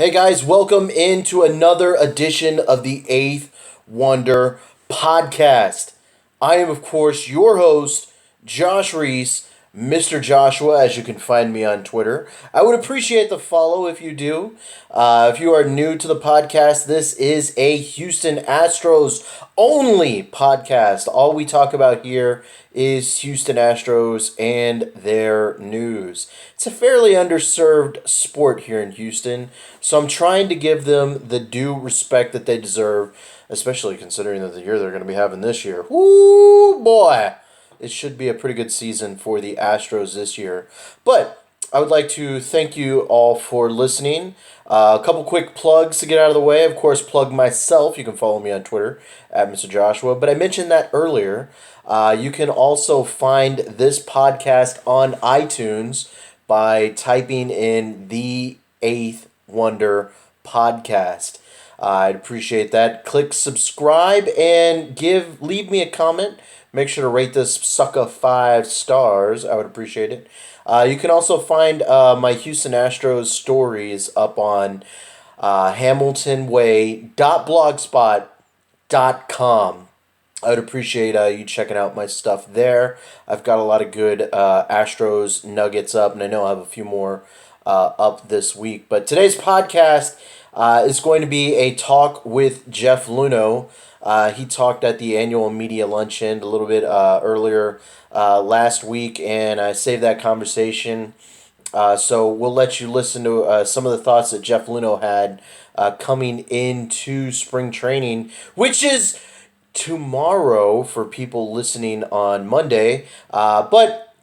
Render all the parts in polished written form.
Hey guys, welcome into another edition of the Eighth Wonder podcast. I am, of course, your host, Josh Reese, Mr. Joshua, as you can find me on Twitter. I would appreciate the follow if you do. If you are new to the podcast, this is a Houston Astros only podcast. All we talk about here is Houston Astros and their news. It's a fairly underserved sport here in Houston, so I'm trying to give them the due respect that they deserve, especially considering that the year they're going to be having this year. Woo, boy! It should be a pretty good season for the Astros this year. But I would like to thank you all for listening. A couple quick plugs to get out of the way. Of course, plug myself. You can follow me on Twitter at Mr. Joshua. But I mentioned that earlier. You can also find this podcast on iTunes by typing in the Eighth Wonder podcast. I'd appreciate that. Click subscribe and leave me a comment. Make sure to rate this sucker 5 stars. I would appreciate it. You can also find my Houston Astros stories up on hamiltonway.blogspot.com. I would appreciate you checking out my stuff there. I've got a lot of good Astros nuggets up, and I know I have a few more up this week. But today's podcast is going to be a talk with Jeff Luhnow. He talked at the annual media luncheon a little bit earlier last week, and I saved that conversation. So we'll let you listen to some of the thoughts that Jeff Luhnow had coming into spring training, which is tomorrow for people listening on Monday. But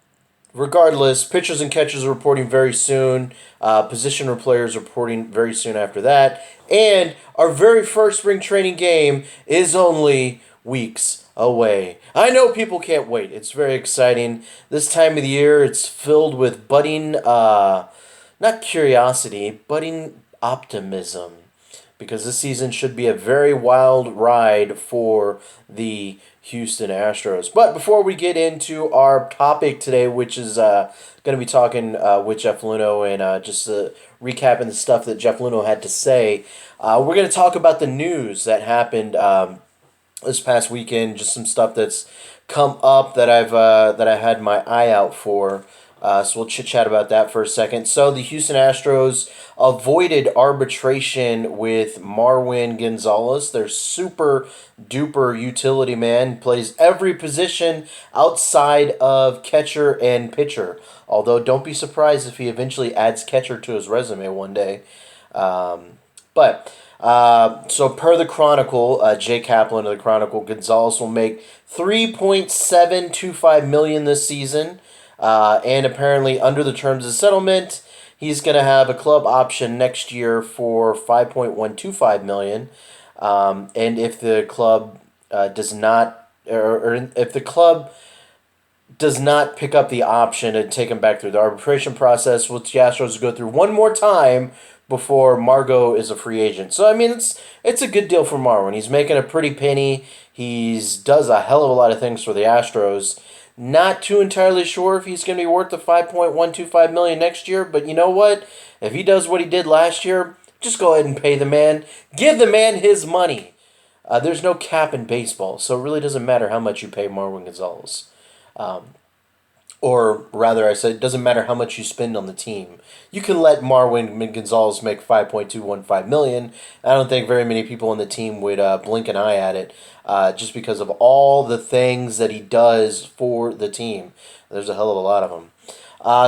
regardless, pitchers and catchers are reporting very soon. Position players reporting very soon after that. And our very first spring training game is only weeks away. I know people can't wait. It's very exciting. This time of the year, it's filled with budding, not curiosity, budding optimism. Because this season should be a very wild ride for the Houston Astros. But before we get into our topic today, which is going to be talking with Jeff Luhnow and just recapping the stuff that Jeff Luhnow had to say, we're going to talk about the news that happened this past weekend. Just some stuff that's come up that I had my eye out for. So we'll chit-chat about that for a second. So the Houston Astros avoided arbitration with Marwin Gonzalez. Their super-duper utility man. Plays every position outside of catcher and pitcher. Although, don't be surprised if he eventually adds catcher to his resume one day. So per the Chronicle, Jay Kaplan of the Chronicle, Gonzalez will make $3.725 million this season. And apparently, under the terms of settlement, he's going to have a club option next year for $5.125 million. And if the club does not, or if the club does not pick up the option and take him back through the arbitration process, which the Astros go through one more time before Margot is a free agent. So I mean, it's a good deal for Marwin. He's making a pretty penny. He's does a hell of a lot of things for the Astros. Not too entirely sure if he's going to be worth the $5.125 million next year, but you know what? If he does what he did last year, just go ahead and pay the man. Give the man his money. There's no cap in baseball, so it really doesn't matter how much you pay Marwin Gonzalez. Or rather, I said, it doesn't matter how much you spend on the team. You can let Marwin Gonzalez make $5.215 million. I don't think very many people on the team would blink an eye at it, just because of all the things that he does for the team. There's a hell of a lot of them.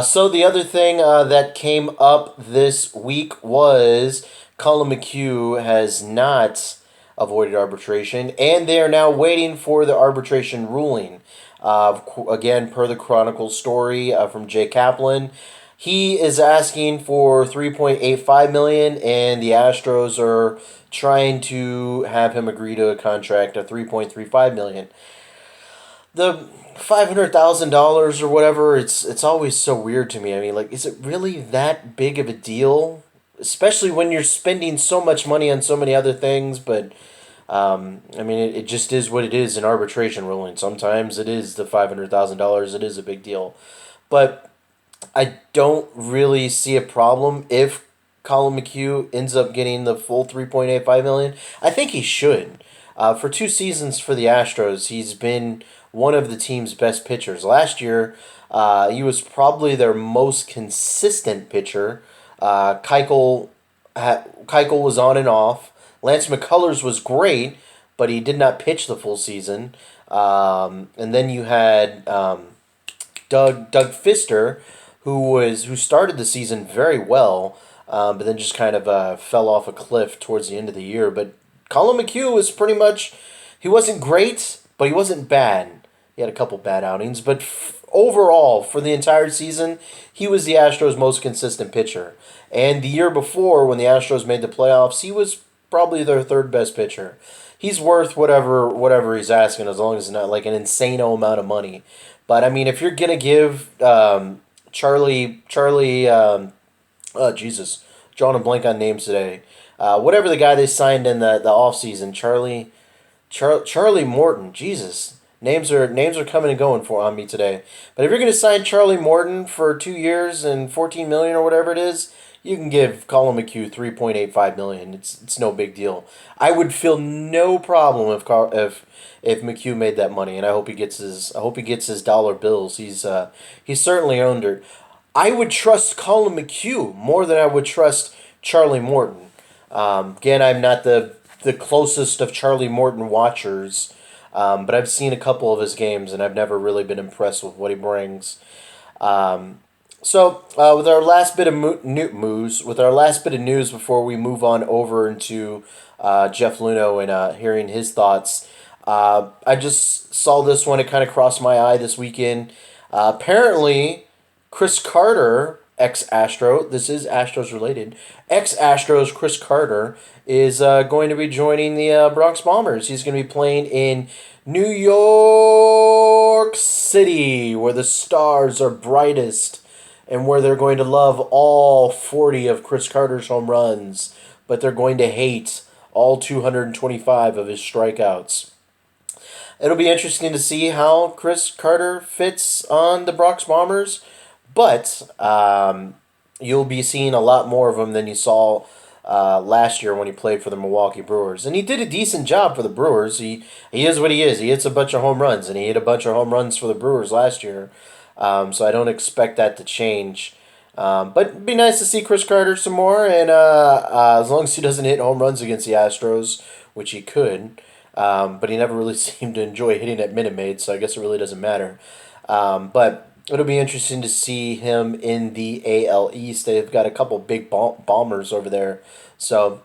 So the other thing that came up this week was Collin McHugh has not avoided arbitration, and they are now waiting for the arbitration ruling. Again, per the Chronicle story from Jay Kaplan, he is asking for $3.85 million, and the Astros are trying to have him agree to a contract of $3.35 million. The $500,000 or whatever, it's always so weird to me. I mean, like, is it really that big of a deal? Especially when you're spending so much money on so many other things, but I mean, it just is what it is in arbitration ruling. Sometimes it is the $500,000. It is a big deal. But I don't really see a problem if Collin McHugh ends up getting the full 3.85 million? I think he should. For 2 seasons for the Astros, he's been one of the team's best pitchers. Last year, he was probably their most consistent pitcher. Keuchel was on and off. Lance McCullers was great, but he did not pitch the full season. And then you had Doug Fister, who started the season very well, but then just kind of fell off a cliff towards the end of the year. But Collin McHugh was pretty much, he wasn't great, but he wasn't bad. He had a couple bad outings, but overall, for the entire season, he was the Astros' most consistent pitcher. And the year before, when the Astros made the playoffs, he was probably their third best pitcher. He's worth whatever he's asking, as long as it's not like an insane amount of money. But I mean, if you're gonna give Charlie, Jesus, drawing a blank on names today. Whatever the guy they signed in the offseason, Charlie Morton. Jesus, names are coming and going for on me today. But if you're going to sign Charlie Morton for 2 years and 14 million or whatever it is, you can give Collin McHugh 3.85 million. It's no big deal. I would feel no problem if McHugh made that money, and I hope he gets his dollar bills. He's certainly earned it. I would trust Collin McHugh more than I would trust Charlie Morton. Again, I'm not the closest of Charlie Morton watchers, but I've seen a couple of his games, and I've never really been impressed with what he brings. With our last bit of news before we move on over into Jeff Luhnow and hearing his thoughts, I just saw this one. It kind of crossed my eye this weekend. Apparently, Chris Carter, ex-Astro, this is Astros related, ex-Astros Chris Carter is going to be joining the Bronx Bombers. He's going to be playing in New York City, where the stars are brightest and where they're going to love all 40 of Chris Carter's home runs, but they're going to hate all 225 of his strikeouts. It'll be interesting to see how Chris Carter fits on the Bronx Bombers, but you'll be seeing a lot more of him than you saw last year when he played for the Milwaukee Brewers. And he did a decent job for the Brewers. He is what he is. He hits a bunch of home runs, and he hit a bunch of home runs for the Brewers last year. So I don't expect that to change. But it'd be nice to see Chris Carter some more, and as long as he doesn't hit home runs against the Astros, which he could, but he never really seemed to enjoy hitting at Minute Maid, so I guess it really doesn't matter. But it'll be interesting to see him in the AL East. They've got a couple big bombers over there. So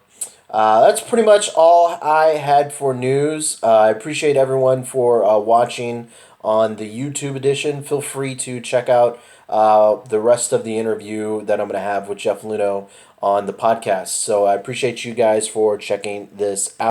that's pretty much all I had for news. I appreciate everyone for watching on the YouTube edition. Feel free to check out the rest of the interview that I'm going to have with Jeff Luhnow on the podcast. So I appreciate you guys for checking this out.